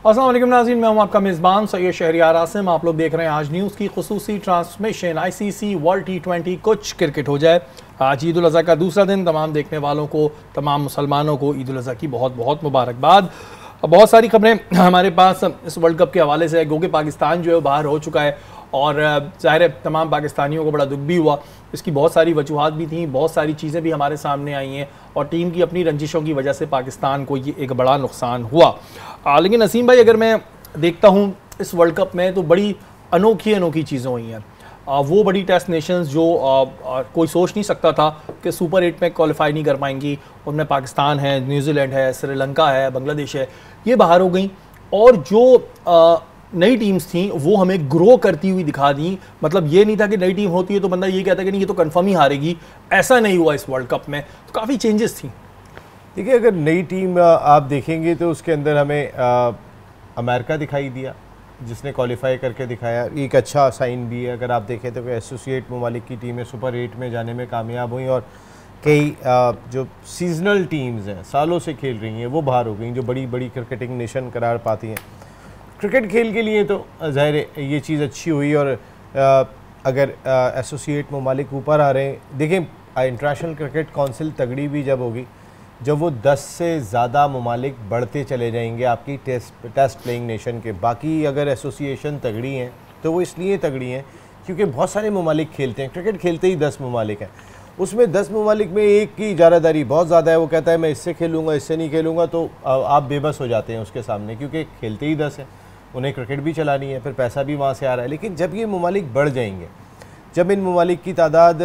अस्सलाम वालेकुम नाज़रीन, मैं हूं आपका मेज़बान सैयद शहरियार आसिम। आप लोग देख रहे हैं आज न्यूज़ की खुसूसी ट्रांसमिशन। आईसीसी वर्ल्ड T20 कुछ क्रिकेट हो जाए। आज ईद उल अज़हा का दूसरा दिन। तमाम देखने वालों को, तमाम मुसलमानों को ईद उल अज़हा की बहुत बहुत मुबारकबाद। बहुत सारी खबरें हमारे पास इस वर्ल्ड कप के हवाले से है, क्योंकि पाकिस्तान जो है बाहर हो चुका है और ज़ाहिर है तमाम पाकिस्तानियों को बड़ा दुख भी हुआ। इसकी बहुत सारी वजूहात भी थी, बहुत सारी चीज़ें भी हमारे सामने आई हैं और टीम की अपनी रंजिशों की वजह से पाकिस्तान को ये एक बड़ा नुकसान हुआ। लेकिन नसीम भाई, अगर मैं देखता हूँ इस वर्ल्ड कप में तो बड़ी अनोखी चीज़ें हुई हैं। वो बड़ी टेस्ट नेशंस जो कोई सोच नहीं सकता था कि सुपर 8 में क्वालिफाई नहीं कर पाएंगी, उनमें पाकिस्तान है, न्यूजीलैंड है, श्रीलंका है, बांग्लादेश है, ये बाहर हो गई। और जो नई टीम्स थी वो हमें ग्रो करती हुई दिखा दी। मतलब ये नहीं था कि नई टीम होती है तो बंदा ये कहता है कि नहीं ये तो कंफर्म ही हारेगी, ऐसा नहीं हुआ इस वर्ल्ड कप में। तो काफ़ी चेंजेस थी। देखिए, अगर नई टीम आप देखेंगे तो उसके अंदर हमें अमेरिका दिखाई दिया जिसने क्वालिफाई करके दिखाया, एक अच्छा साइन भी है। अगर आप देखें तो एसोसिएट ममालिक की टीमें सुपर 8 में जाने में कामयाब हुई और कई जो सीजनल टीम्स हैं, सालों से खेल रही हैं, वो बाहर हो गई, जो बड़ी बड़ी क्रिकेटिंग नेशन करार पाती हैं। क्रिकेट खेल के लिए तो ज़ाहिर है ये चीज़ अच्छी हुई। और अगर एसोसिएट ममालिक ऊपर आ रहे हैं, देखें इंटरनेशनल क्रिकेट काउंसिल तगड़ी भी जब होगी, जब वो 10 से ज़्यादा ममालिक बढ़ते चले जाएंगे आपकी टेस्ट प्लेइंग नेशन के। बाकी अगर एसोसिएशन तगड़ी हैं तो वो इसलिए तगड़ी हैं क्योंकि बहुत सारे ममालिक खेलते हैं। क्रिकेट खेलते ही 10 ममालिक हैं, उसमें 10 ममालिक में एक की इजारादारी बहुत ज़्यादा है। वो कहता है मैं इससे खेलूँगा, इससे नहीं खेलूँगा, तो आप बेबस हो जाते हैं उसके सामने, क्योंकि खेलते ही 10 हैं, उन्हें क्रिकेट भी चलानी है, फिर पैसा भी वहाँ से आ रहा है। लेकिन जब ये ममालिक बढ़ जाएंगे, जब इन ममालिक की तादाद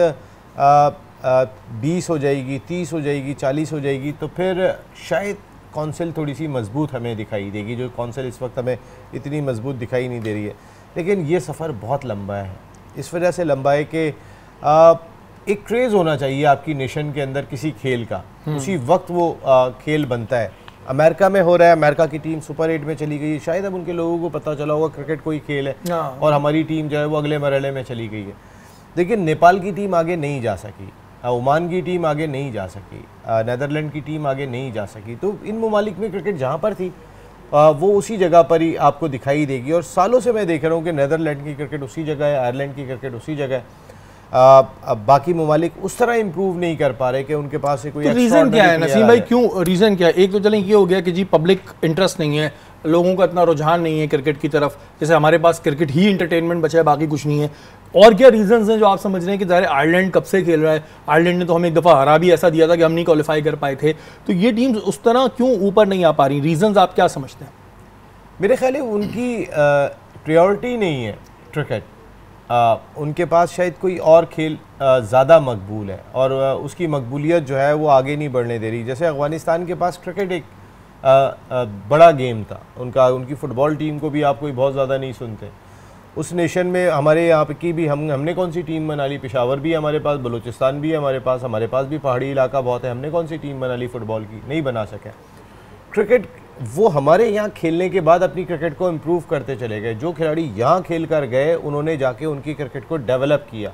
20 हो जाएगी, 30 हो जाएगी, 40 हो जाएगी, तो फिर शायद कौंसिल थोड़ी सी मजबूत हमें दिखाई देगी, जो कौंसिल इस वक्त हमें इतनी मजबूत दिखाई नहीं दे रही है। लेकिन ये सफ़र बहुत लंबा है, इस वजह से लंबा है कि एक क्रेज़ होना चाहिए आपकी नेशन के अंदर किसी खेल का, उसी वक्त वो खेल बनता है। अमेरिका में हो रहा है, अमेरिका की टीम सुपर 8 में चली गई है, शायद अब उनके लोगों को पता चला होगा क्रिकेट कोई खेल है और हमारी टीम जो है वो अगले मरहले में चली गई है। लेकिन नेपाल की टीम आगे नहीं जा सकी, ओमान की टीम आगे नहीं जा सकी, नीदरलैंड की टीम आगे नहीं जा सकी। तो इन ममालिक में क्रिकेट जहाँ पर थी वो उसी जगह पर ही आपको दिखाई देगी। और सालों से मैं देख रहा हूँ कि नीदरलैंड की क्रिकेट उसी जगह है, आयरलैंड की क्रिकेट उसी जगह है। अब बाकी ममालिक उस तरह इंप्रूव नहीं कर पा रहे कि उनके पास कोई रीज़न क्या है नसीम भाई? क्यों रीज़न क्या है? एक तो चलें ये हो गया कि जी पब्लिक इंटरेस्ट नहीं है, लोगों का इतना रुझान नहीं है क्रिकेट की तरफ, जैसे हमारे पास क्रिकेट ही इंटरटेनमेंट बचा है, बाकी कुछ नहीं है। और क्या रीजंस हैं जो आप समझ रहे हैं कि ज़ाहिर आयरलैंड कब से खेल रहा है, आयरलैंड ने तो हमें एक दफ़ा हरा भी ऐसा दिया था कि हम नहीं क्वालिफाई कर पाए थे। तो ये टीम्स उस तरह क्यों ऊपर नहीं आ पा रही? रीजंस आप क्या समझते हैं? मेरे ख्याल है उनकी प्रायोरिटी नहीं है क्रिकेट, उनके पास शायद कोई और खेल ज़्यादा मकबूल है और उसकी मकबूलियत जो है वो आगे नहीं बढ़ने दे रही। जैसे अफ़गानिस्तान के पास क्रिकेट एक बड़ा गेम था उनका, उनकी फ़ुटबॉल टीम को भी आप कोई बहुत ज़्यादा नहीं सुनते। उस नेशन में हमारे यहाँ की भी हमने कौन सी टीम बना ली? पेशावर भी है हमारे पास, बलूचिस्तान भी है हमारे पास भी पहाड़ी इलाका बहुत है, हमने कौन सी टीम बना ली फ़ुटबॉल की? नहीं बना सके। क्रिकेट वो हमारे यहाँ खेलने के बाद अपनी क्रिकेट को इम्प्रूव करते चले गए। जो खिलाड़ी यहाँ खेल कर गए उन्होंने जाके उनकी क्रिकेट को डेवलप किया।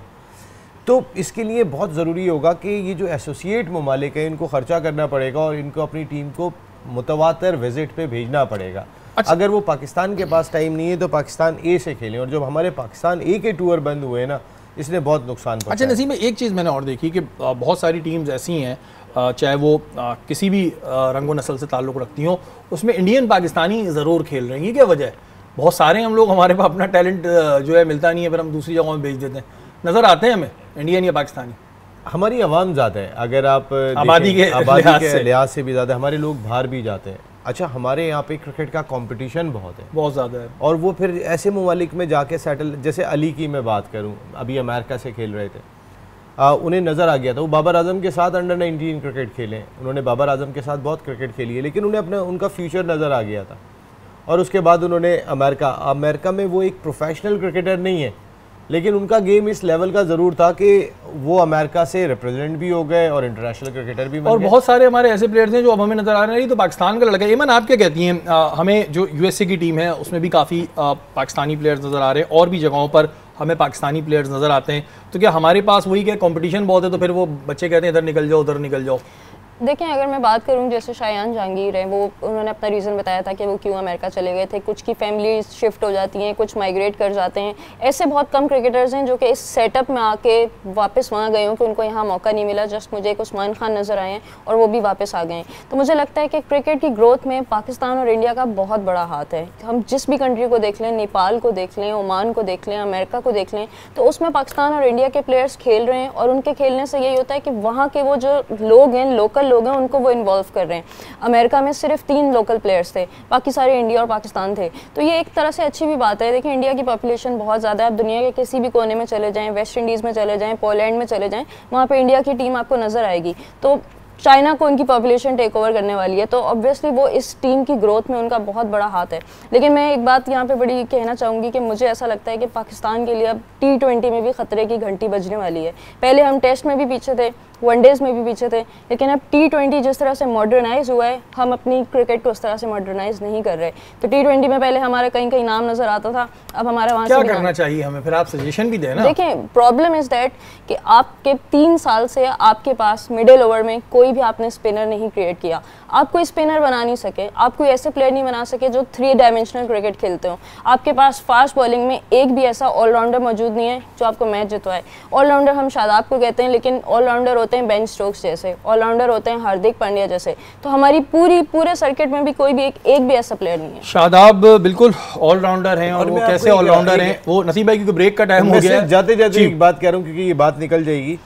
तो इसके लिए बहुत ज़रूरी होगा कि ये जो एसोसिएट ममालिक हैं इनको ख़र्चा करना पड़ेगा और इनको अपनी टीम को मुतवातर विजिट पे भेजना पड़ेगा। अच्छा। अगर वो पाकिस्तान के पास टाइम नहीं है तो पाकिस्तान ए से खेलें। और जब हमारे पाकिस्तान ए के टूर बंद हुए ना, इसने बहुत नुकसान पहुंचाया। अच्छा नसीम, एक चीज़ मैंने और देखी कि बहुत सारी टीम्स ऐसी हैं, चाहे वो किसी भी रंगो नस्ल से ताल्लुक़ रखती हों, उसमें इंडियन पाकिस्तानी ज़रूर खेल रहे हैं। ये क्या वजह है? बहुत सारे हम लोग, हमारे पास अपना टैलेंट जो है मिलता नहीं है, फिर हम दूसरी जगहों में भेज देते हैं। नज़र आते हैं हमें इंडियन या पाकिस्तानी? हमारी आवाम ज़्यादा है, अगर आप आबादी के लिहाज से भी ज़्यादा, हमारे लोग बाहर भी जाते हैं। अच्छा, हमारे यहाँ पे क्रिकेट का कंपटीशन बहुत है, बहुत ज़्यादा है। और वो फिर ऐसे ममालिक में जाके सेटल, जैसे अली की मैं बात करूँ, अभी अमेरिका से खेल रहे थे, उन्हें नज़र आ गया था, वो बाबर आजम के साथ अंडर 19 क्रिकेट खेले, उन्होंने बाबर आजम के साथ बहुत क्रिकेट खेली है, लेकिन उन्हें उनका फ्यूचर नज़र आ गया था। और उसके बाद उन्होंने अमेरिका में वो एक प्रोफेशनल क्रिकेटर नहीं है, लेकिन उनका गेम इस लेवल का ज़रूर था कि वो अमेरिका से रिप्रेजेंट भी हो गए और इंटरनेशनल क्रिकेटर भी बन गए। और बहुत सारे हमारे ऐसे प्लेयर्स हैं जो अब हमें नज़र आ रहे हैं। तो पाकिस्तान का लड़का एमन, आप क्या कहती हैं? हमें जो यूएसए की टीम है उसमें भी काफ़ी पाकिस्तानी प्लेयर्स नज़र आ रहे हैं और भी जगहों पर हमें पाकिस्तानी प्लेयर्स नज़र आते हैं। तो क्या हमारे पास वही क्या कंपटीशन बहुत है तो फिर वो बच्चे कहते हैं इधर निकल जाओ उधर निकल जाओ? देखें, अगर मैं बात करूं, जैसे शायान जहांगीर हैं, वो उन्होंने अपना रीज़न बताया था कि वो क्यों अमेरिका चले गए थे। कुछ की फैमिली शिफ्ट हो जाती हैं, कुछ माइग्रेट कर जाते हैं। ऐसे बहुत कम क्रिकेटर्स हैं जो कि इस सेटअप में आके वापस वहाँ गए हों कि उनको यहाँ मौका नहीं मिला। जस्ट मुझे एक उस्मान खान नज़र आए हैं और वो भी वापस आ गए हैं। तो मुझे लगता है कि क्रिकेट की ग्रोथ में पाकिस्तान और इंडिया का बहुत बड़ा हाथ है। हम जिस भी कंट्री को देख लें, नेपाल को देख लें, ओमान को देख लें, अमेरिका को देख लें, तो उसमें पाकिस्तान और इंडिया के प्लेयर्स खेल रहे हैं और उनके खेलने से यही होता है कि वहाँ के वो जो लोग हैं, लोकल लोग हैं, उनको वो इन्वॉल्व कर रहे हैं। अमेरिका में सिर्फ 3 लोकल प्लेयर्स थे, बाकी सारे इंडिया और पाकिस्तान थे। तो ये एक तरह से अच्छी भी बात है। देखिए, इंडिया की पॉपुलेशन बहुत ज़्यादा है। आप दुनिया के किसी भी कोने में चले जाएं, वेस्ट इंडीज़ में चले जाएं, पोलैंड में चले जाएं, वहाँ पे इंडिया की टीम आपको नज़र आएगी। तो चाइना को उनकी पॉपुलेशन टेक ओवर करने वाली है, तो ऑब्वियसली वो इस टीम की ग्रोथ में उनका बहुत बड़ा हाथ है। लेकिन मैं एक बात यहाँ पे बड़ी कहना चाहूँगी कि मुझे ऐसा लगता है कि पाकिस्तान के लिए अब T20 में भी ख़तरे की घंटी बजने वाली है। पहले हम टेस्ट में भी पीछे थे, वनडेज़ में भी पीछे थे, लेकिन अब T20 जिस तरह से मॉडर्नाइज हुआ है, हम अपनी क्रिकेट को उस तरह से मॉडर्नाइज नहीं कर रहे। तो T20 में पहले हमारा कहीं कहीं नाम नज़र आता था, अब हमारा वहाँ क्या करना चाहिए हमें, फिर आप सजेशन भी दें ना। देखें, प्रॉब्लम इज़ दैट कि आपके 3 साल से आपके पास मिडिल ओवर में कोई भी आपने स्पिनर नहीं क्रिएट किया। आप कोई स्पिनर बना नहीं सके, आप कोई ऐसे प्लेयर नहीं बना सके जो 3 डायमेंशनल क्रिकेट खेलते हो। आपके पास फास्ट बॉलिंग में एक भी ऐसा ऑलराउंडर मौजूद नहीं है जो आपको मैच जितवाए। ऑलराउंडर हम शादाब को कहते हैं, लेकिन ऑलराउंडर होते हैं बेन स्टोक्स जैसे, ऑलराउंडर होते हैं हार्दिक पांड्या जैसे। तो हमारी पूरे सर्किट में भी कोई भी एक भी ऐसा प्लेयर नहीं है। शादाब बिल्कुल ऑलराउंडर हैं, और वो कैसे ऑलराउंडर हैं, वो नसीब भाई क्योंकि ब्रेक का टाइम हो गया है, जाते जाते एक बात कह रहा हूँ क्योंकि ये बात निकल जाएगी।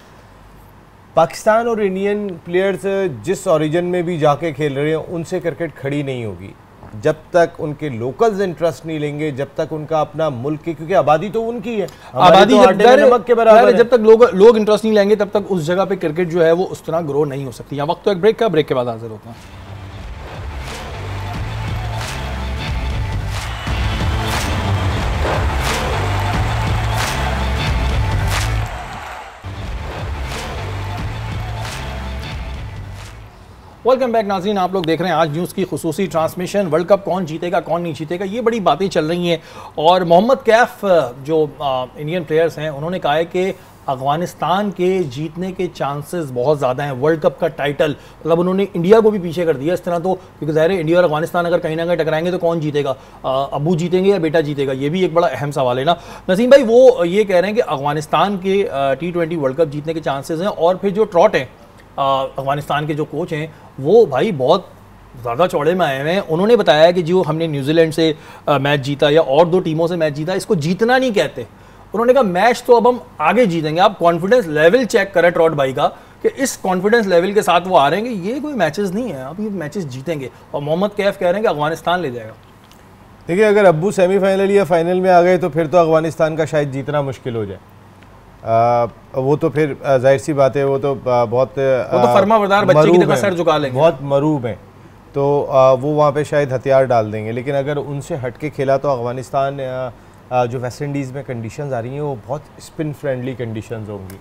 पाकिस्तान और इंडियन प्लेयर्स जिस ओरिजिन में भी जाके खेल रहे हैं, उनसे क्रिकेट खड़ी नहीं होगी जब तक उनके लोकल्स इंटरेस्ट नहीं लेंगे, जब तक उनका अपना मुल्क की, क्योंकि आबादी तो उनकी है, आबादी तो नमक के बराबर है। जब तक लोग इंटरेस्ट नहीं लेंगे तब तक उस जगह पे क्रिकेट जो है वो उस तरह ग्रो नहीं हो सकती। यहाँ वक्त तो एक ब्रेक का, ब्रेक के बाद हाजिर होता है। वेलकम बैक नाज़रीन, आप लोग देख रहे हैं आज न्यूज़ की खुसूसी ट्रांसमिशन। वर्ल्ड कप कौन जीतेगा कौन नहीं जीतेगा, ये बड़ी बातें चल रही हैं। और मोहम्मद कैफ जो इंडियन प्लेयर्स हैं, उन्होंने कहा है कि अफगानिस्तान के जीतने के चांसेस बहुत ज़्यादा हैं। वर्ल्ड कप का टाइटल, मतलब उन्होंने इंडिया को भी पीछे कर दिया इस तरह। तो क्योंकि ज़ाहिर है इंडिया और अफगानिस्तान अगर कहीं ना कहीं टकराएंगे तो कौन जीतेगा, अबू जीतेंगे या बेटा जीतेगा, ये भी एक बड़ा अहम सवाल है ना। नसीम भाई, वो ये कह रहे हैं कि अफगानिस्तान के T20 वर्ल्ड कप जीतने के चांसेस हैं। और फिर जो ट्रॉट हैं, अफगानिस्तान के जो कोच हैं, वो भाई बहुत ज़्यादा चौड़े में आए हुए हैं। उन्होंने बताया कि जो हमने न्यूजीलैंड से मैच जीता या और 2 टीमों से मैच जीता, इसको जीतना नहीं कहते। उन्होंने कहा मैच तो अब हम आगे जीतेंगे। आप कॉन्फिडेंस लेवल चेक करें ट्रॉट भाई का कि इस कॉन्फिडेंस लेवल के साथ वो आ रहे हैं कि ये कोई मैचेस नहीं है, आप ये मैचेस जीतेंगे। और मोहम्मद कैफ कह रहे हैं कि अफगानिस्तान ले जाएगा। देखिए, अगर अब्बू सेमीफाइनल या फाइनल में आ गए तो फिर तो अफगानिस्तान का शायद जीतना मुश्किल हो जाए। वो तो फिर जाहिर सी बात है, वो तो फर्माबरदार बच्चे की तरह सर झुका लेंगे, बहुत मरूब हैं, तो वो वहाँ पे शायद हथियार डाल देंगे। लेकिन अगर उनसे हट के खेला तो अफगानिस्तान, जो वेस्ट इंडीज़ में कंडीशंस आ रही हैं वो बहुत स्पिन फ्रेंडली कंडीशंस होंगी।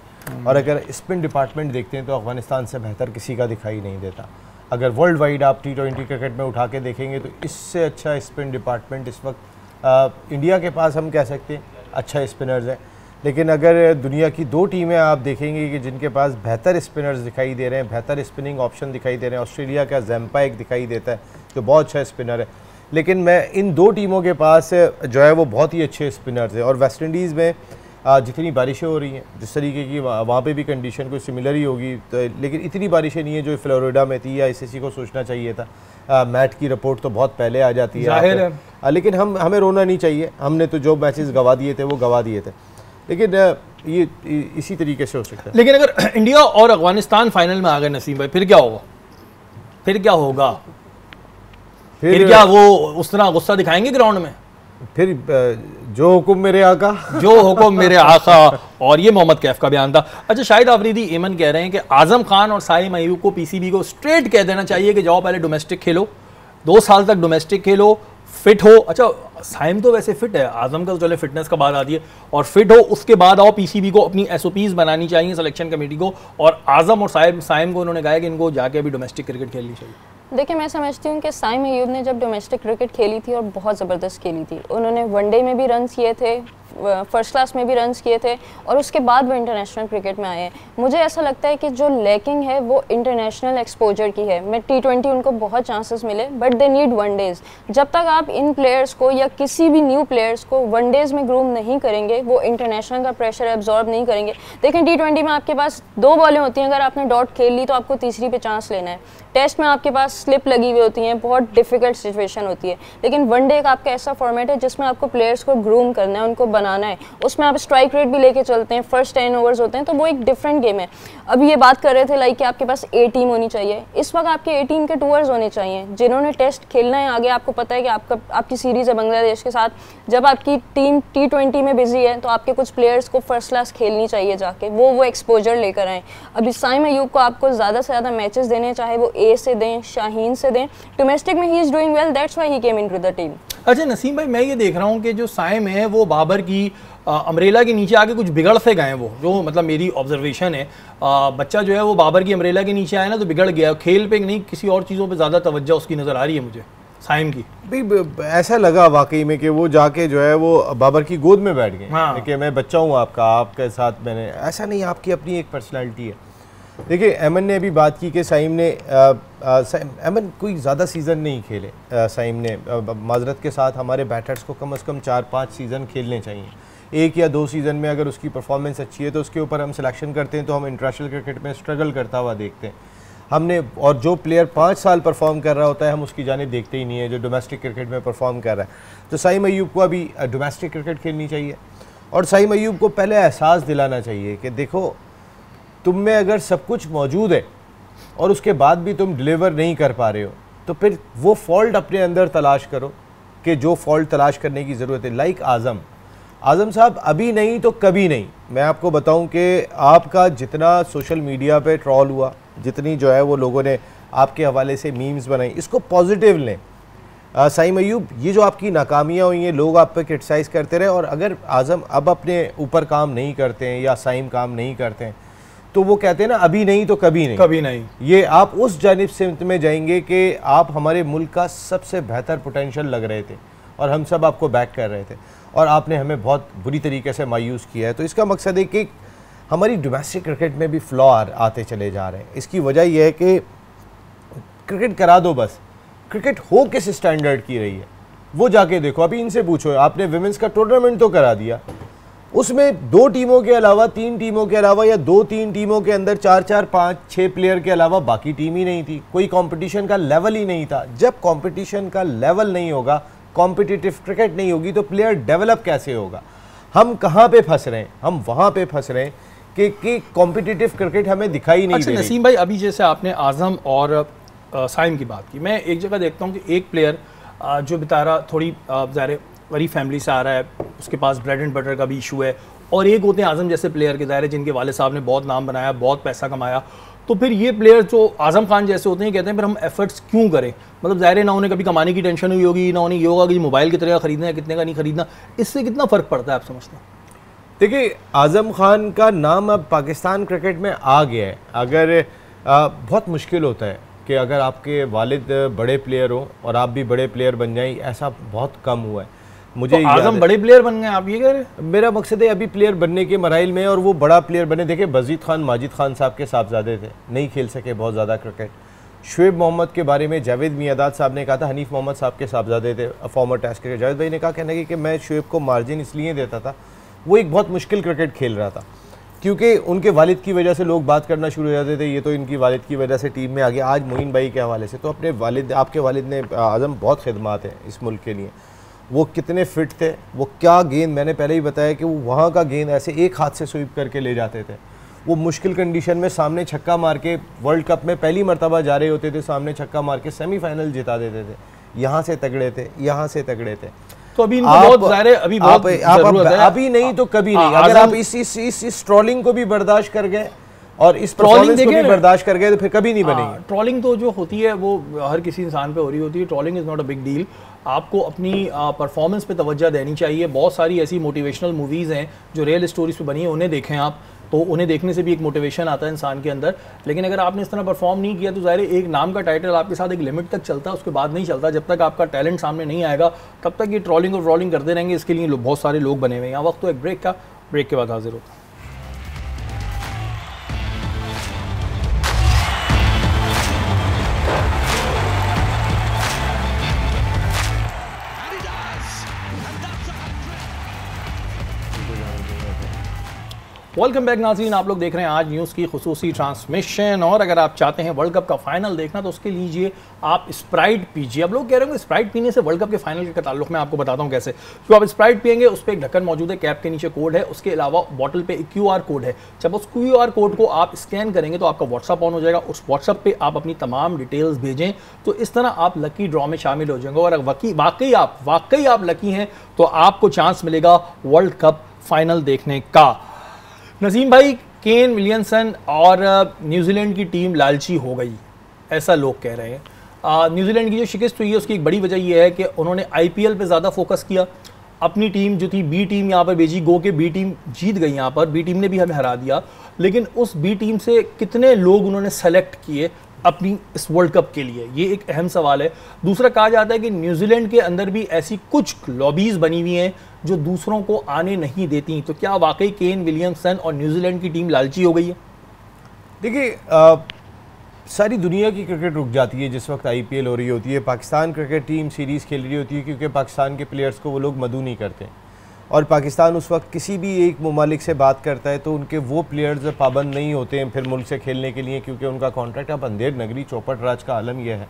और अगर स्पिन डिपार्टमेंट देखते हैं तो अफगानिस्तान से बेहतर किसी का दिखाई नहीं देता। अगर वर्ल्ड वाइड आप T20 क्रिकेट में उठा के देखेंगे तो इससे अच्छा स्पिन डिपार्टमेंट इस वक्त इंडिया के पास हम कह सकते हैं अच्छा स्पिनर्स हैं। लेकिन अगर दुनिया की 2 टीमें आप देखेंगे कि जिनके पास बेहतर स्पिनर्स दिखाई दे रहे हैं, बेहतर स्पिनिंग ऑप्शन दिखाई दे रहे हैं, ऑस्ट्रेलिया का जैम्पा एक दिखाई देता है जो बहुत अच्छा स्पिनर है। लेकिन मैं इन 2 टीमों के पास जो है वो बहुत ही अच्छे स्पिनर्स हैं। और वेस्ट इंडीज़ में जितनी बारिशें हो रही हैं, जिस तरीके की वहाँ पे भी कंडीशन कोई सिमिलर ही होगी, तो लेकिन इतनी बारिशें नहीं है जो फ्लोरिडा में थी या ICC को सोचना चाहिए था। मैट की रिपोर्ट तो बहुत पहले आ जाती है, लेकिन हमें रोना नहीं चाहिए। हमने तो जो मैचेस गवा दिए थे वो गवा दिए थे, लेकिन ये इसी तरीके से हो सकता है। लेकिन अगर इंडिया और अफगानिस्तान फाइनल में आ गए नसीम भाई, फिर क्या होगा? फिर क्या वो उस तरह गुस्सा दिखाएंगे ग्राउंड में? फिर जो हुक्म मेरे आका, जो हुक्म मेरे आका। और ये मोहम्मद कैफ का बयान था। अच्छा, शाहिद आफरीदी एमन कह रहे हैं कि आजम खान और साइम अयूब को PCB को स्ट्रेट कह देना चाहिए कि जाओ पहले डोमेस्टिक खेलो, 2 साल तक डोमेस्टिक खेलो, फिट हो। अच्छा, साइम तो वैसे फिट है, आजम का तो चले फिटनेस का बात आती है, और फिट हो उसके बाद आओ। PCB को अपनी SOPs बनानी चाहिए सिलेक्शन कमेटी को। और आजम और साइम को उन्होंने कहा कि इनको जाके अभी डोमेस्टिक क्रिकेट खेलनी चाहिए। देखिए, मैं समझती हूँ कि साइम अयूब ने जब डोमेस्टिक क्रिकेट खेली थी और बहुत ज़बरदस्त खेली थी, उन्होंने वनडे में भी रन किए थे, फर्स्ट क्लास में भी रन्स किए थे और उसके बाद वो इंटरनेशनल क्रिकेट में आए हैं। मुझे ऐसा लगता है कि जो लैकिंग है वो इंटरनेशनल एक्सपोजर की है। मैं T20 उनको बहुत चांसेस मिले बट दे नीड वनडेज़। जब तक आप इन प्लेयर्स को या किसी भी न्यू प्लेयर्स को वनडेज़ में ग्रूम नहीं करेंगे, वो इंटरनेशनल का प्रेशर एब्जॉर्ब नहीं करेंगे। देखें T20 में आपके पास 2 बॉलें होती हैं, अगर आपने डॉट खेल ली तो आपको तीसरी पे चांस लेना है। टेस्ट में आपके पास स्लिप लगी हुई होती हैं, बहुत डिफिकल्ट सिचुएशन होती है। लेकिन वनडे का आपका ऐसा फॉर्मेट है जिसमें आपको प्लेयर्स को ग्रूम करना है, उनको बनाना है, उसमें आप स्ट्राइक रेट भी लेके चलते हैं, फर्स्ट 10 ओवर्स होते हैं, तो वो एक डिफरेंट गेम है। अभी ये बात कर रहे थे लाइक कि आपके पास ए टीम होनी चाहिए, इस वक्त आपके ए टीम के टूअर्स होने चाहिए जिन्होंने टेस्ट खेलना है आगे। आपको पता है कि आपकी सीरीज़ है बांग्लादेश के साथ, जब आपकी टीम T20 में बिजी है तो आपके कुछ प्लेयर्स को फर्स्ट क्लास खेलनी चाहिए जाके, वो एक्सपोजर लेकर आएँ। अभी साइम अयूब को आपको ज़्यादा से ज़्यादा मैचेस देने, चाहे वो ए से दें, शाहीन से दें, डोमेस्टिक में he is doing well, that's why he came into the team. अच्छा नसीम भाई, मैं ये देख रहा हूँ कि जो साइम है वो बाबर की अम्ब्रेला के नीचे आके कुछ बिगड़ से गए हैं, वो जो मतलब मेरी ऑब्जर्वेशन है। बच्चा जो है वो बाबर की अम्ब्रेला के नीचे आया ना तो बिगड़ गया, खेल पे नहीं किसी और चीज़ों पे ज़्यादा तवज्जो उसकी नज़र आ रही है मुझे साइम की। भाई ऐसा लगा वाकई में कि वो जाके जो है वो बाबर की गोद में बैठ गए। हाँ। कि मैं बच्चा हूँ आपका, आपके साथ मैंने, ऐसा नहीं, आपकी अपनी एक पर्सनैलिटी है। देखिए अमन ने अभी बात की कि साइम ने अमन कोई ज़्यादा सीज़न नहीं खेले। साइम ने माजरत के साथ हमारे बैटर्स को कम से कम 4-5 सीज़न खेलने चाहिए। 1 या 2 सीज़न में अगर उसकी परफॉर्मेंस अच्छी है तो उसके ऊपर हम सिलेक्शन करते हैं, तो हम इंटरनेशनल क्रिकेट में स्ट्रगल करता हुआ देखते हैं हमने। और जो प्लेयर 5 साल परफॉर्म कर रहा होता है हम उसकी जानिब देखते ही नहीं है, जो डोमेस्टिक क्रिकेट में परफॉर्म कर रहा है। तो साइम अयूब को अभी डोमेस्टिक क्रिकेट खेलनी चाहिए और साइम अयूब को पहले एहसास दिलाना चाहिए कि देखो तुम में अगर सब कुछ मौजूद है और उसके बाद भी तुम डिलीवर नहीं कर पा रहे हो तो फिर वो फॉल्ट अपने अंदर तलाश करो कि जो फॉल्ट तलाश करने की ज़रूरत है। लाइक आज़म साहब अभी नहीं तो कभी नहीं। मैं आपको बताऊं कि आपका जितना सोशल मीडिया पे ट्रॉल हुआ, जितनी जो है वो लोगों ने आपके हवाले से मीम्स बनाई, इसको पॉजिटिव लें। साइम अयूब, ये जो आपकी नाकामियाँ हुई हैं, लोग आप पे क्रिटिसाइज़ करते रहे, और अगर आज़म अब अपने ऊपर काम नहीं करते हैं या साइम काम नहीं करते हैं तो वो कहते हैं ना अभी नहीं तो कभी नहीं। ये आप उस जानिब सिमत में जाएंगे कि आप हमारे मुल्क का सबसे बेहतर पोटेंशियल लग रहे थे और हम सब आपको बैक कर रहे थे और आपने हमें बहुत बुरी तरीके से मायूस किया है। तो इसका मकसद है कि हमारी डोमेस्टिक क्रिकेट में भी फ्लॉ आते चले जा रहे हैं। इसकी वजह यह है कि क्रिकेट करा दो, बस क्रिकेट हो किस स्टैंडर्ड की रही है वो जाके देखो। अभी इनसे पूछो, आपने विमेंस का टूर्नामेंट तो करा दिया, उसमें 2 टीमों के अलावा 3 टीमों के अलावा या 2-3 टीमों के अंदर 4-4, 5-6 प्लेयर के अलावा बाकी टीम ही नहीं थी, कोई कंपटीशन का लेवल ही नहीं था। जब कंपटीशन का लेवल नहीं होगा, कॉम्पिटिटिव क्रिकेट नहीं होगी तो प्लेयर डेवलप कैसे होगा? हम कहाँ पे फंस रहे हैं? हम वहाँ पे फंस रहे हैं कि कॉम्पिटिटिव क्रिकेट हमें दिखाई नहीं दे रही। नसीम भाई, अभी जैसे आपने आज़म और साइम की बात की, मैं एक जगह देखता हूँ कि एक प्लेयर जो बेचारा थोड़ी ज़ाहिर गरीब फैमिली से आ रहा है, उसके पास ब्रेड एंड बटर का भी इशू है, और एक होते हैं आज़म जैसे प्लेयर के ज़ाहिर जिनके वाले साहब ने बहुत नाम बनाया, बहुत पैसा कमाया, तो फिर ये प्लेयर जो आज़म खान जैसे होते हैं कहते हैं फिर हम एफर्ट्स क्यों करें? मतलब ज़ाहिर है ना उन्हें कभी कमाने की टेंशन हुई होगी, ना उन्हें ये होगा कि मोबाइल कितने का खरीदना है, कितने का नहीं खरीदना, इससे कितना फ़र्क पड़ता है आप समझते हैं? देखिए आज़म खान का नाम अब पाकिस्तान क्रिकेट में आ गया है। अगर बहुत मुश्किल होता है कि अगर आपके वालिद बड़े प्लेयर हो और आप भी बड़े प्लेयर बन जाएं, ऐसा बहुत कम हुआ है। मुझे तो आज़म बड़े प्लेयर बन गए, आप ये कह रहे हैं? मेरा मकसद है अभी प्लेयर बनने के मराइल में और वो बड़ा प्लेयर बने। देखिए बजीद खान माजिद खान साहब के साहबजादे थे, नहीं खेल सके बहुत ज़्यादा क्रिकेट। शुएब मोहम्मद के बारे में जावेद मियादाद साहब ने कहा था, हनीफ मोहम्मद साहब के साहबजादे थे, फॉर्मर टेस्ट क्रिकेट। जावेद भाई ने कहा कहने की कि मैं शुएब को मार्जिन इसलिए देता था, वो एक बहुत मुश्किल क्रिकेट खेल रहा था, क्योंकि उनके वालिद की वजह से लोग बात करना शुरू हो जाते थे, ये तो इनकी वालिद की वजह से टीम में आ गया। आज मोइन भाई के हवाले से तो अपने वालिद, आपके वालिद ने आज़म बहुत खिदमात है इस मुल्क के लिए, वो कितने फिट थे, वो क्या गेंद, मैंने पहले ही बताया कि वो वहाँ का गेंद ऐसे एक हाथ से स्वीप करके ले जाते थे। वो मुश्किल कंडीशन में सामने छक्का मार के वर्ल्ड कप में पहली मरतबा जा रहे होते थे, सामने छक्का मार के सेमीफाइनल जिता देते थे। यहाँ से तगड़े थे, यहाँ से तगड़े थे। तो अभी इनको बहुत ज़ाहिर है, अभी बहुत ज़रूरत है। अभी नहीं तो कभी नहीं। अगर आप इस ट्रोलिंग को भी बर्दाश्त कर गए और इस ट्रोलिंग को भी बर्दाश्त कर गए तो फिर कभी नहीं बनेगी। ट्रोलिंग तो जो होती है वो हर किसी इंसान पे हो रही होती है। Trolling is not a big deal. आपको अपनी परफॉर्मेंस पे तवज्जो देनी चाहिए। बहुत सारी ऐसी मोटिवेशनल मूवीज़ हैं जो रियल स्टोरीज पे बनी है, उन्हें देखें आप, तो उन्हें देखने से भी एक मोटिवेशन आता है इंसान के अंदर। लेकिन अगर आपने इस तरह परफॉर्म नहीं किया तो ज़ाहिर है एक नाम का टाइटल आपके साथ एक लिमिट तक चलता है, उसके बाद नहीं चलता। जब तक आपका टैलेंट सामने नहीं आएगा तब तक ये ट्रॉलिंग और व्रॉलिंग करते रहेंगे। इसके लिए बहुत सारे लोग बने हुए हैं। यहाँ वक्त तो एक ब्रेक का, ब्रेक के बाद हाजिर होता है। वेलकम बैक नाज़रीन, आप लोग देख रहे हैं आज न्यूज़ की खुसूसी ट्रांसमिशन। और अगर आप चाहते हैं वर्ल्ड कप का फाइनल देखना तो उसके लीजिए आप स्प्राइट पीजिए। अब लोग कह रहे होंगे स्प्राइट पीने से वर्ल्ड कप के फाइनल के ताल्लुक में आपको बताता हूं कैसे। तो आप स्प्राइट पियेंगे, उस पर एक ढक्कन मौजूद है, कैप के नीचे कोड है, उसके अलावा बॉटल पे एक QR कोड है। जब उस QR कोड को आप स्कैन करेंगे तो आपका व्हाट्सअप ऑन हो जाएगा। उस व्हाट्सअप पर आप अपनी तमाम डिटेल्स भेजें तो इस तरह आप लकी ड्रॉ में शामिल हो जाएंगे। और वाकई आप लकी हैं तो आपको चांस मिलेगा वर्ल्ड कप फाइनल देखने का। नसीम भाई, केन विलियमसन और न्यूजीलैंड की टीम लालची हो गई, ऐसा लोग कह रहे हैं। न्यूजीलैंड की जो शिकस्त हुई है उसकी एक बड़ी वजह यह है कि उन्होंने IPL पे ज़्यादा फोकस किया। अपनी टीम जो थी B टीम यहाँ पर भेजी, गो के B टीम जीत गई यहाँ पर, B टीम ने भी हमें हरा दिया। लेकिन उस B टीम से कितने लोग उन्होंने सेलेक्ट किए अपनी इस वर्ल्ड कप के लिए, ये एक अहम सवाल है। दूसरा, कहा जाता है कि न्यूजीलैंड के अंदर भी ऐसी कुछ लॉबीज़ बनी हुई हैं जो दूसरों को आने नहीं देती। तो क्या वाकई केन विलियमसन और न्यूजीलैंड की टीम लालची हो गई है? देखिए, सारी दुनिया की क्रिकेट रुक जाती है जिस वक्त IPL हो रही होती है। पाकिस्तान क्रिकेट टीम सीरीज़ खेल रही होती है क्योंकि पाकिस्तान के प्लेयर्स को वो लोग मदऊ नहीं करते। और पाकिस्तान उस वक्त किसी भी एक ममालिक से बात करता है तो उनके वो प्लेयर्स पाबंद नहीं होते हैं फिर मुल्क से खेलने के लिए, क्योंकि उनका कॉन्ट्रैक्ट। अब अंधेर नगरी चौपट राज का आलम यह है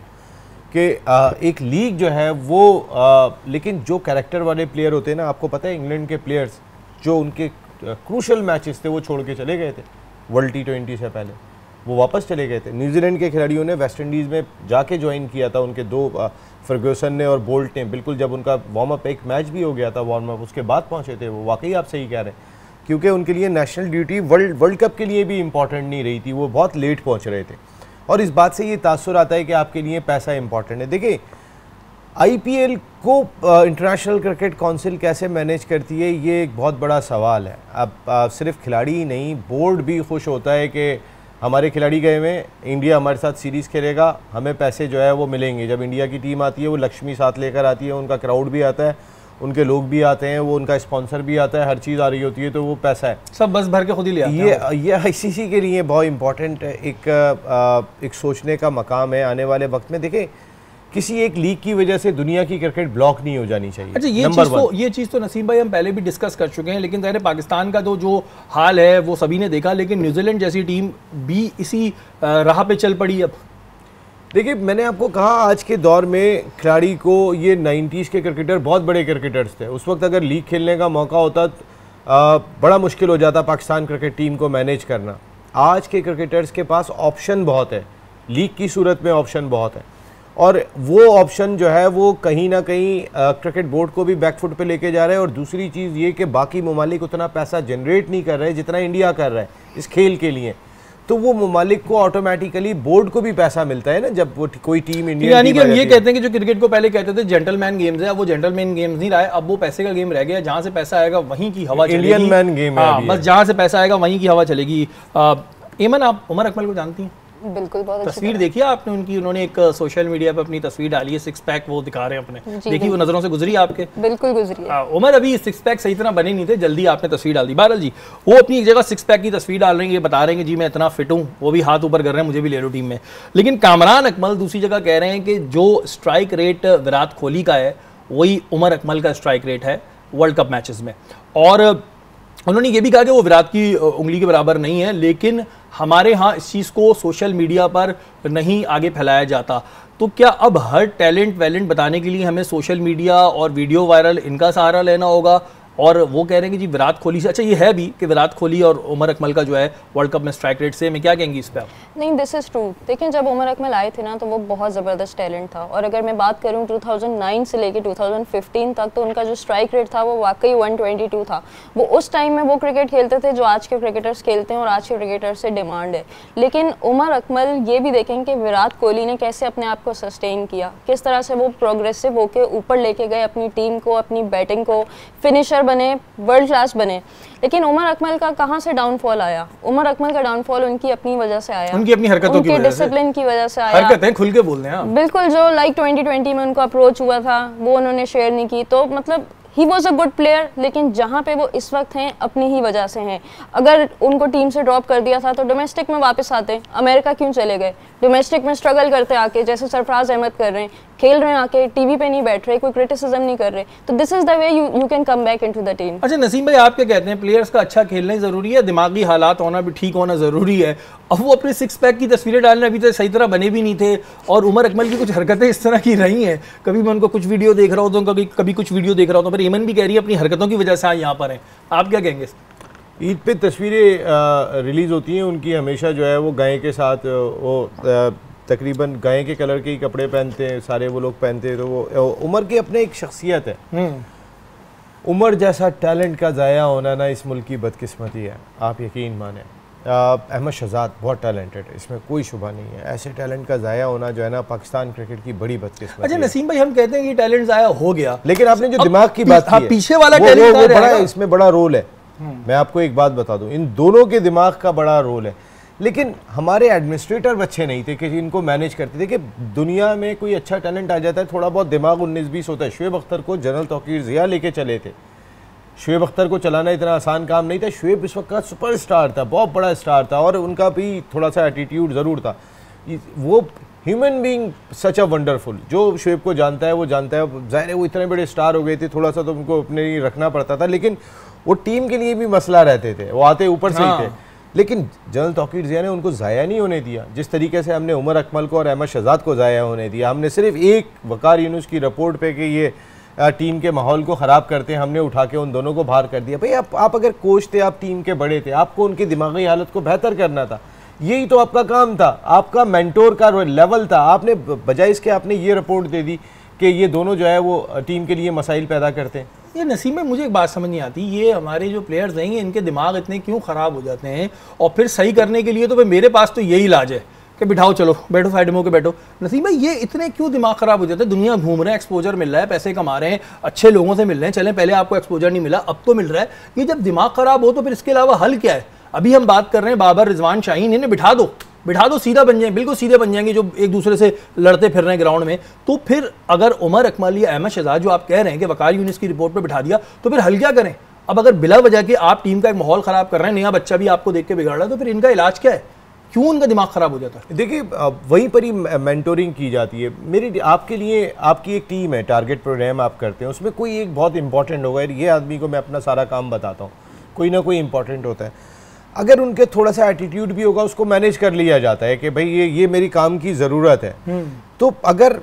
कि एक लीग जो है वो लेकिन जो कैरेक्टर वाले प्लेयर होते हैं ना, आपको पता है इंग्लैंड के प्लेयर्स जो उनके क्रूशल मैचेस थे वो छोड़ के चले गए थे वर्ल्ड T20 से पहले, वो वापस चले गए थे। न्यूजीलैंड के खिलाड़ियों ने वेस्ट इंडीज़ में जाके ज्वाइन किया था, उनके दो फर्ग्यूसन ने और बोल्ट ने, बिल्कुल जब उनका वार्म अप, एक मैच भी हो गया था वार्म अप, उसके बाद पहुंचे थे वो। वाकई आप सही कह रहे हैं, क्योंकि उनके लिए नेशनल ड्यूटी वर्ल्ड कप के लिए भी इंपॉर्टेंट नहीं रही थी, वो बहुत लेट पहुंच रहे थे। और इस बात से ये तासुर आता है कि आपके लिए पैसा इंपॉर्टेंट है। देखिए, IPL को इंटरनेशनल क्रिकेट काउंसिल कैसे मैनेज करती है, ये एक बहुत बड़ा सवाल है। अब सिर्फ खिलाड़ी ही नहीं, बोर्ड भी खुश होता है कि हमारे खिलाड़ी गए हुए, इंडिया हमारे साथ सीरीज़ खेलेगा, हमें पैसे जो है वो मिलेंगे। जब इंडिया की टीम आती है वो लक्ष्मी साथ लेकर आती है, उनका क्राउड भी आता है, उनके लोग भी आते हैं, वो उनका स्पॉन्सर भी आता है, हर चीज़ आ रही होती है, तो वो पैसा है सब बस भर के खुद ही ले आते हैं। ये ICC के लिए बहुत इंपॉर्टेंट एक सोचने का मकाम है आने वाले वक्त में। देखें, किसी एक लीग की वजह से दुनिया की क्रिकेट ब्लॉक नहीं हो जानी चाहिए। अच्छा, ये चीज़ तो नसीम भाई हम पहले भी डिस्कस कर चुके हैं, लेकिन ज़ाहिर है पाकिस्तान का तो जो हाल है वो सभी ने देखा, लेकिन न्यूजीलैंड जैसी टीम भी इसी राह पे चल पड़ी। अब देखिए, मैंने आपको कहा आज के दौर में खिलाड़ी को, ये 90s के क्रिकेटर बहुत बड़े क्रिकेटर्स थे, उस वक्त अगर लीग खेलने का मौका होता बड़ा मुश्किल हो जाता पाकिस्तान क्रिकेट टीम को मैनेज करना। आज के क्रिकेटर्स के पास ऑप्शन बहुत है, लीग की सूरत में ऑप्शन बहुत है, और वो ऑप्शन जो है वो कहीं ना कहीं क्रिकेट बोर्ड को भी बैकफुट पे लेके जा रहा है। और दूसरी चीज़ ये कि बाकी ममालिक उतना पैसा जनरेट नहीं कर रहे जितना इंडिया कर रहा है इस खेल के लिए, तो वो ममालिक को ऑटोमेटिकली बोर्ड को भी पैसा मिलता है ना जब वो कोई टीम इंडिया। यानी कि हम ये कहते हैं कि जो क्रिकेट को पहले कहते थे जेंटलमैन गेम्स है, अब वो जेंटलमैन गेम्स नहीं रहा है, अब वो पैसे का गेम रह गया। जहाँ से पैसा आएगा वहीं की हवा चलेगी, इंडियन मैन गेम है, बस जहाँ से पैसा आएगा वहीं की हवा चलेगी। एमन, आप उमर अकमल को जानती हैं? बिल्कुल, बहुत तस्वीर देखी आपने उनकी? उन्होंने एक सोशल मीडिया पे अपनी तस्वीर डाली है, 6 पैक वो दिखा रहे हैं अपने, देखी वो नजरों से गुजरी आपके? बिल्कुल गुजरी है। उमर अभी 6 पैक सही तरह बने नहीं थे, जल्दी आपने तस्वीर डाल दी। बहरहाल जी, वो अपनी एक जगह 6 पैक की तस्वीर डाल रहे हैं, ये बता रहे हैं कि जी मैं इतना फिट हूँ, वो भी हाथ ऊपर कर रहे हैं मुझे भी ले लो टीम में। लेकिन कामरान अकमल दूसरी जगह कह रहे हैं कि जो स्ट्राइक रेट विराट कोहली का है वही उमर अकमल का स्ट्राइक रेट है वर्ल्ड कप मैचेस में। और उन्होंने ये भी कहा कि वो विराट की उंगली के बराबर नहीं है, लेकिन हमारे यहाँ इस चीज़ को सोशल मीडिया पर नहीं आगे फैलाया जाता। तो क्या अब हर टैलेंट वैलेंट बताने के लिए हमें सोशल मीडिया और वीडियो वायरल इनका सहारा लेना होगा? और वो कह रहे हैं कि जी विराट कोहली से, अच्छा ये है भी कि विराट कोहली और उमर अकमल का जो है वर्ल्ड कप में स्ट्राइक रेट से, मैं क्या कहेंगी इस पे आप? नहीं, दिस इज़ ट्रू। देखिए, जब उमर अकमल आए थे ना तो वो बहुत ज़बरदस्त टैलेंट था, और अगर मैं बात करूँ 2009 से लेकर 2015 तक तो उनका जो स्ट्राइक रेट था वो वाकई 122 था। वो उस टाइम में वो क्रिकेट खेलते थे जो आज के क्रिकेटर्स खेलते हैं और आज के क्रिकेटर्स से डिमांड है। लेकिन उमर अकमल ये भी देखें कि विराट कोहली ने कैसे अपने आप को सस्टेन किया, किस तरह से वो प्रोग्रेसिव होकर ऊपर लेके गए अपनी टीम को, अपनी बैटिंग को, फिनिशर बने, वर्ल्ड क्लास बने, लेकिन उमर अकमल का कहाँ से डाउनफॉल आया? उमर अकमल का डाउनफॉल उनकी अपनी वजह से आया, उनकी अपनी हरकतों की वजह से, डिसिप्लिन की वजह से आया। हरकतें खुल के बोलते हैं बिल्कुल, जो लाइक 2020 में उनको अप्रोच हुआ था वो उन्होंने शेयर नहीं की, तो मतलब he was a good player, लेकिन जहाँ पे वो इस वक्त हैं अपनी ही वजह से हैं। अगर उनको टीम से ड्रॉप कर दिया था तो डोमेस्टिक में वापस आते, अमेरिका क्यों चले गए? डोमेस्टिक में स्ट्रगल करते आके, जैसे सरफराज अहमद कर रहे हैं, खेल रहे हैं आके, टीवी पे नहीं बैठ रहे, कोई क्रिटिसिज्म नहीं कर रहे, तो this is the way you can come back into the team. अच्छा नसीम भाई, आप क्या कहते हैं, प्लेयर्स का अच्छा खेलना ही जरूरी है, दिमागी हालात होना भी ठीक होना जरूरी है? अब वो अपने 6 पैक की तस्वीरें डालने अभी तक सही तरह बने भी नहीं थे, और उमर अकमल की कुछ हरकतें इस तरह की रही हैं, कभी मैं उनको कुछ वीडियो देख रहा हूँ तो कभी कुछ वीडियो देख रहा हूँ, तो फिर ईमन भी कह रही है अपनी हरकतों की वजह से आज यहाँ पर हैं, आप क्या कहेंगे? ईद पे तस्वीरें रिलीज़ होती हैं उनकी, हमेशा जो है वो गाय के साथ, वो तकरीबन गाय के कलर के ही कपड़े पहनते हैं, सारे वो लोग पहनते हैं, तो वो उमर की अपने एक शख्सियत है। उमर जैसा टैलेंट का ज़ाया होना ना इस मुल्क की बदकिस्मती है, आप यकीन माने। अहमद शहजाद बहुत टैलेंटेड है, इसमें कोई शुबा नहीं है, ऐसे टैलेंट का ज़ाया होना जो है ना पाकिस्तान क्रिकेट की बड़ी बदकिस्मती। अच्छा नसीम भाई, हम कहते हैं कि टैलेंट ज़ाया हो गया, लेकिन आपने जो दिमाग की बात की है, पीछे वाला टैलेंट वो बड़ा, इसमें बड़ा रोल है। मैं आपको एक बात बता दूं, इन दोनों के दिमाग का बड़ा रोल है, लेकिन हमारे एडमिनिस्ट्रेटर अच्छे नहीं थे कि इनको मैनेज करते थे। कि दुनिया में कोई अच्छा टैलेंट आ जाता है, थोड़ा बहुत दिमाग 19-20 होता है। शुएब अख्तर को जनरल तौकीर ज़िया लेके चले थे, शुएब अख्तर को चलाना इतना आसान काम नहीं था। शुएब इस वक्त का सुपर स्टार था, बहुत बड़ा स्टार था, और उनका भी थोड़ा सा एटीट्यूड ज़रूर था। वो human being such a wonderful, जो शुएब को जानता है वो जानता है। ज़ाहिर है वो इतने बड़े स्टार हो गए थे, थोड़ा सा तो उनको अपने लिए रखना पड़ता था, लेकिन वो टीम के लिए भी मसला रहते थे, वो आते ऊपर से ही थे। लेकिन जनरल तौकीर ज़िया ने उनको ज़ाया नहीं होने दिया, जिस तरीके से हमने उमर अकमल को और अहमद शहजाद को ज़ाया होने दिया। हमने सिर्फ एक वकार यूनुस की रिपोर्ट पे कि ये टीम के माहौल को ख़राब करते हैं, हमने उठा के उन दोनों को बाहर कर दिया। भाई आप अगर कोच थे, आप टीम के बड़े थे, आपको उनकी दिमागी हालत को बेहतर करना था, यही तो आपका काम था, आपका मेंटोर का लेवल था। आपने बजाय इसके आपने ये रिपोर्ट दे दी कि ये दोनों जो है वो टीम के लिए मसाइल पैदा करते हैं। ये नसीम में मुझे एक बात समझ नहीं आती, ये हमारे जो प्लेयर्स हैं इनके दिमाग इतने क्यों ख़राब हो जाते हैं, और फिर सही करने के लिए तो भाई मेरे पास तो यही इलाज है कि बिठाओ, चलो बैठो, साइड में होकर बैठो। नसीम भाई, ये इतने क्यों दिमाग ख़राब हो जाते हैं? दुनिया घूम रहे हैं, एक्सपोजर मिल रहा है, पैसे कमा रहे हैं, अच्छे लोगों से मिल रहे हैं, चलें पहले आपको एक्सपोजर नहीं मिला, अब तो मिल रहा है। ये जब दिमाग ख़राब हो तो फिर इसके अलावा हल क्या है? अभी हम बात कर रहे हैं बाबर, रिजवान, शाहीन, इन्हें बिठा दो, सीधा बन जाएंगे, बिल्कुल सीधे बन जाएंगे, जो एक दूसरे से लड़ते फिर रहे हैं ग्राउंड में। तो फिर अगर उमर अकमल या अहमद शहजाद, जो आप कह रहे हैं कि वकार यूनिस की रिपोर्ट पे बिठा दिया, तो फिर हल क्या करें? अब अगर बिला वजह के आप टीम का एक माहौल ख़राब कर रहे हैं, नया बच्चा भी आपको देख के बिगाड़ रहा है, तो फिर इनका इलाज क्या है? क्यों उनका दिमाग ख़राब हो जाता है? देखिए, वहीं पर ही मेंटोरिंग की जाती है। मेरी आपके लिए, आपकी एक टीम है, टारगेट प्रोग्राम आप करते हैं, उसमें कोई एक बहुत इंपॉर्टेंट होगा, ये आदमी को मैं अपना सारा काम बताता हूँ, कोई ना कोई इंपॉर्टेंट होता है। अगर उनके थोड़ा सा एटीट्यूड भी होगा, उसको मैनेज कर लिया जाता है कि भाई ये मेरी काम की ज़रूरत है। तो अगर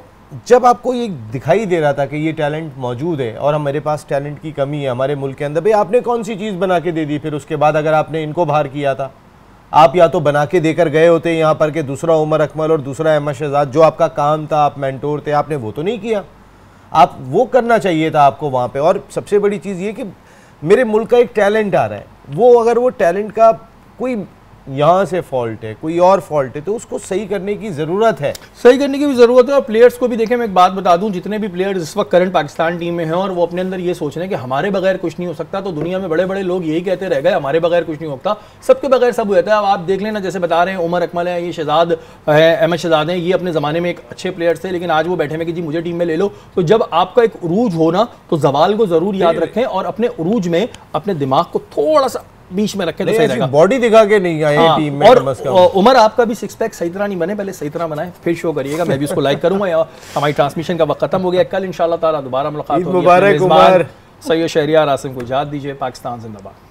जब आपको ये दिखाई दे रहा था कि ये टैलेंट मौजूद है और हमारे पास टैलेंट की कमी है हमारे मुल्क के अंदर, भाई आपने कौन सी चीज़ बना के दे दी? फिर उसके बाद अगर आपने इनको बाहर किया था, आप या तो बना के देकर गए होते यहाँ पर कि दूसरा उमर अकमल और दूसरा अहमद शहजाद, जो आपका काम था, आप मेंटोर थे, आपने वो तो नहीं किया। आप वो करना चाहिए था आपको वहाँ पे। और सबसे बड़ी चीज़ ये कि मेरे मुल्क का एक टैलेंट आ रहा है, वो अगर वो टैलेंट का कोई यहाँ से फॉल्ट है, कोई और फॉल्ट है, तो उसको सही करने की ज़रूरत है, सही करने की भी ज़रूरत है। और प्लेयर्स को भी देखें, मैं एक बात बता दूं, जितने भी प्लेयर्स इस वक्त करंट पाकिस्तान टीम में हैं और वो अपने अंदर ये सोच रहे हैं कि हमारे बगैर कुछ नहीं हो सकता, तो दुनिया में बड़े बड़े लोग यही कहते रह गए हमारे बगैर कुछ नहीं होता, सबके बगैर सब होता है। अब आप देख लेना, जैसे बता रहे हैं उमर अकमल है, ये शहजाद है, अहमद शहजाद हैं, ये अपने ज़माने में एक अच्छे प्लेयर्स थे, लेकिन आज वो बैठे में कि जी मुझे टीम में ले लो। तो जब आपका एक उरूज हो ना, तो जवाल को ज़रूर याद रखें और अपने उरूज में अपने दिमाग को थोड़ा सा बीच में रखें तो सही रहेगा। बॉडी दिखा के नहीं आए टीम में। और उमर, आपका भी 6 पैक सही तरह नहीं बने, पहले सही तरह बनाए, फिर शो करिएगा, मैं भी उसको लाइक करूंगा। हमारी ट्रांसमिशन का वक्त खत्म हो गया, कल इंशाल्लाह ताला दोबारा मुलाकात होगी। मुबारक उमर। सैयद शहरियार आसिम को इजाज़त दीजिए। पाकिस्तान जिंदाबाद।